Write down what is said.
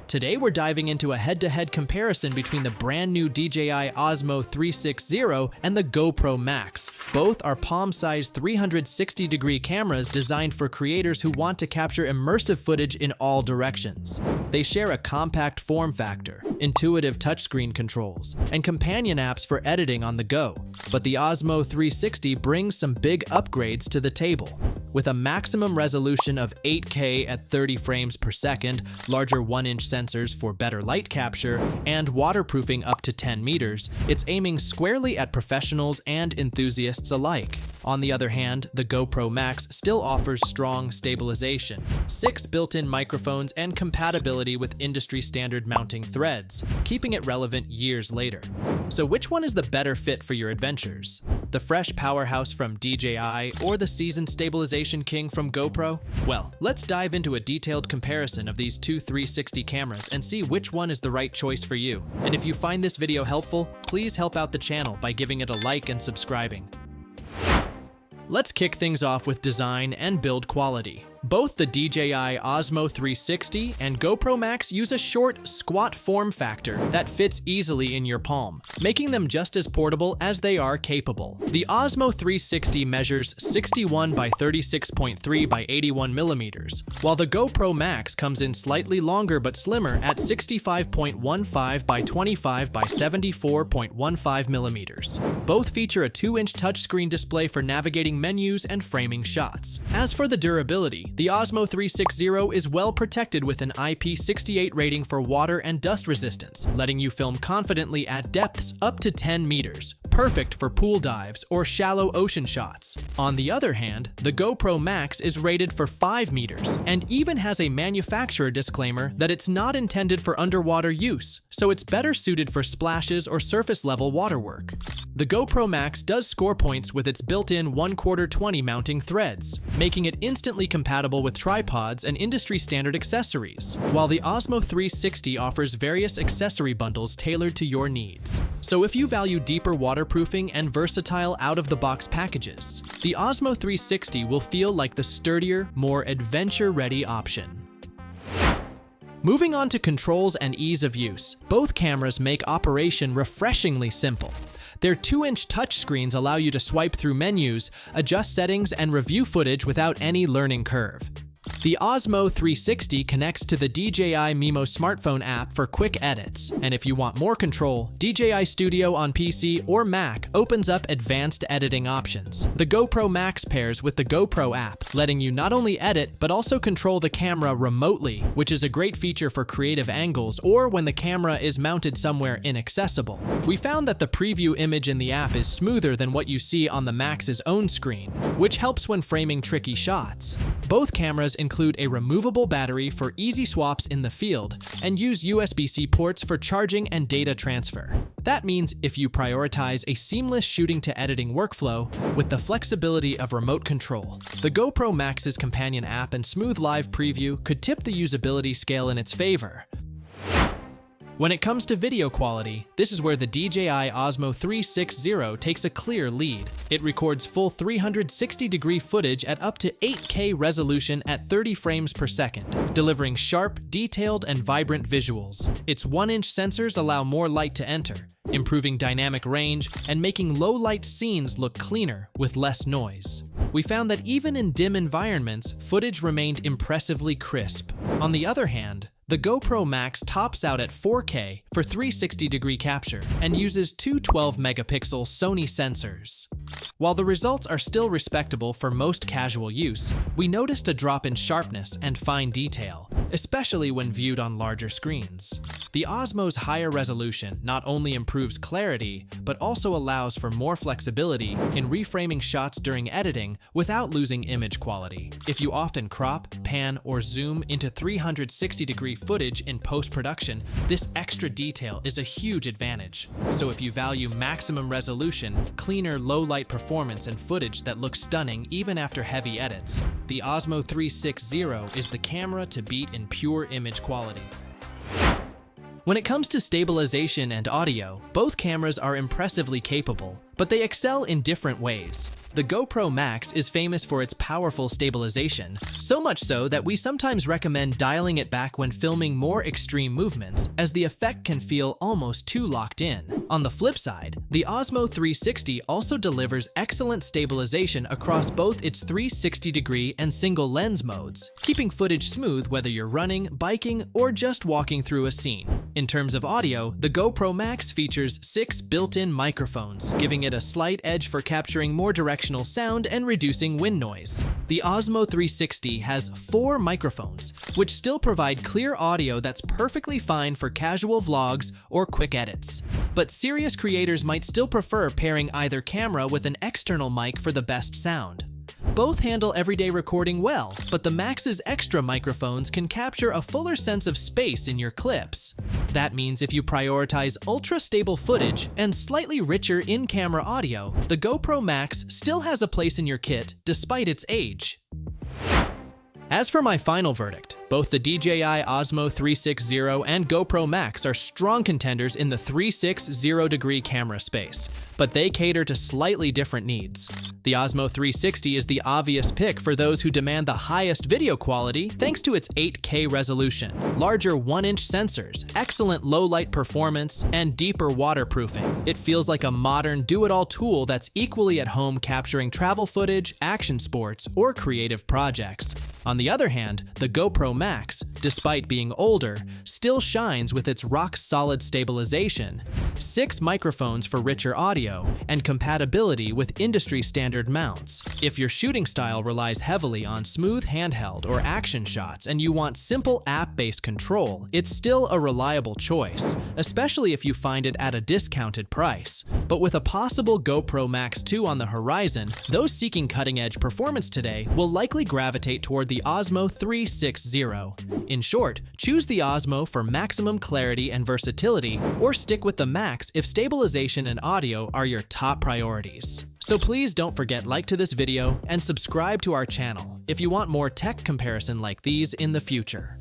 Today we're diving into a head-to-head comparison between the brand new DJI Osmo 360 and the GoPro Max. Both are palm-sized 360-degree cameras designed for creators who want to capture immersive footage in all directions. They share a compact form factor, intuitive touchscreen controls, and companion apps for editing on the go. But the Osmo 360 brings some big upgrades to the table. With a maximum resolution of 8K at 30 frames per second, larger 1-inch sensors for better light capture, and waterproofing up to 10 meters, it's aiming squarely at professionals and enthusiasts alike. On the other hand, the GoPro Max still offers strong stabilization, 6 built-in microphones, and compatibility with industry-standard mounting threads, keeping it relevant years later. So which one is the better fit for your adventures? The fresh powerhouse from DJI or the seasoned stabilization king from GoPro? Well, let's dive into a detailed comparison of these two 360 cameras and see which one is the right choice for you. And if you find this video helpful, please help out the channel by giving it a like and subscribing. Let's kick things off with design and build quality. Both the DJI Osmo 360 and GoPro Max use a short, squat form factor that fits easily in your palm, making them just as portable as they are capable. The Osmo 360 measures 61 by 36.3 by 81 millimeters, while the GoPro Max comes in slightly longer but slimmer at 65.15 by 25 by 74.15 millimeters. Both feature a 2-inch touchscreen display for navigating menus and framing shots. As for the durability, the Osmo 360 is well protected with an IP68 rating for water and dust resistance, letting you film confidently at depths up to 10 meters, perfect for pool dives or shallow ocean shots. On the other hand, the GoPro Max is rated for 5 meters and even has a manufacturer disclaimer that it's not intended for underwater use, so it's better suited for splashes or surface-level water work. The GoPro Max does score points with its built-in 1/4 20 mounting threads, making it instantly compatible with tripods and industry-standard accessories, while the Osmo 360 offers various accessory bundles tailored to your needs. So if you value deeper waterproofing and versatile out-of-the-box packages, the Osmo 360 will feel like the sturdier, more adventure-ready option. Moving on to controls and ease of use, both cameras make operation refreshingly simple. Their 2-inch touchscreens allow you to swipe through menus, adjust settings, and review footage without any learning curve. The Osmo 360 connects to the DJI Mimo smartphone app for quick edits, and if you want more control, DJI Studio on PC or Mac opens up advanced editing options. The GoPro Max pairs with the GoPro app, letting you not only edit but also control the camera remotely, which is a great feature for creative angles or when the camera is mounted somewhere inaccessible. We found that the preview image in the app is smoother than what you see on the Max's own screen, which helps when framing tricky shots. Both cameras include a removable battery for easy swaps in the field and use USB-C ports for charging and data transfer. That means if you prioritize a seamless shooting to editing workflow with the flexibility of remote control, the GoPro Max's companion app and smooth live preview could tip the usability scale in its favor. When it comes to video quality, this is where the DJI Osmo 360 takes a clear lead. It records full 360-degree footage at up to 8K resolution at 30 frames per second, delivering sharp, detailed, and vibrant visuals. Its 1-inch sensors allow more light to enter, improving dynamic range and making low-light scenes look cleaner with less noise. We found that even in dim environments, footage remained impressively crisp. On the other hand, the GoPro Max tops out at 4K for 360-degree capture and uses two 12-megapixel Sony sensors. While the results are still respectable for most casual use, we noticed a drop in sharpness and fine detail, especially when viewed on larger screens. The Osmo's higher resolution not only improves clarity, but also allows for more flexibility in reframing shots during editing without losing image quality. If you often crop, pan, or zoom into 360-degree footage in post-production, this extra detail is a huge advantage. So if you value maximum resolution, cleaner low-light performance, and footage that looks stunning even after heavy edits, the Osmo 360 is the camera to beat in pure image quality. When it comes to stabilization and audio, both cameras are impressively capable, but they excel in different ways. The GoPro Max is famous for its powerful stabilization, so much so that we sometimes recommend dialing it back when filming more extreme movements, as the effect can feel almost too locked in. On the flip side, the Osmo 360 also delivers excellent stabilization across both its 360-degree and single lens modes, keeping footage smooth whether you're running, biking, or just walking through a scene. In terms of audio, the GoPro Max features 6 built-in microphones, giving it a slight edge for capturing more directional sound and reducing wind noise. The Osmo 360 has 4 microphones, which still provide clear audio that's perfectly fine for casual vlogs or quick edits. But serious creators might still prefer pairing either camera with an external mic for the best sound. Both handle everyday recording well, but the Max's extra microphones can capture a fuller sense of space in your clips. That means if you prioritize ultra-stable footage and slightly richer in-camera audio, the GoPro Max still has a place in your kit despite its age. As for my final verdict, both the DJI Osmo 360 and GoPro Max are strong contenders in the 360-degree camera space, but they cater to slightly different needs. The Osmo 360 is the obvious pick for those who demand the highest video quality thanks to its 8K resolution, larger 1-inch sensors, excellent low-light performance, and deeper waterproofing. It feels like a modern do-it-all tool that's equally at home capturing travel footage, action sports, or creative projects. On the other hand, the GoPro Max, despite being older, still shines with its rock-solid stabilization, 6 microphones for richer audio, and compatibility with industry-standard mounts. If your shooting style relies heavily on smooth handheld or action shots and you want simple app-based control, it's still a reliable choice, especially if you find it at a discounted price. But with a possible GoPro Max 2 on the horizon, those seeking cutting-edge performance today will likely gravitate toward the Osmo 360. In short, choose the Osmo for maximum clarity and versatility, or stick with the Max if stabilization and audio are your top priorities. So please don't forget to like this video and subscribe to our channel if you want more tech comparison like these in the future.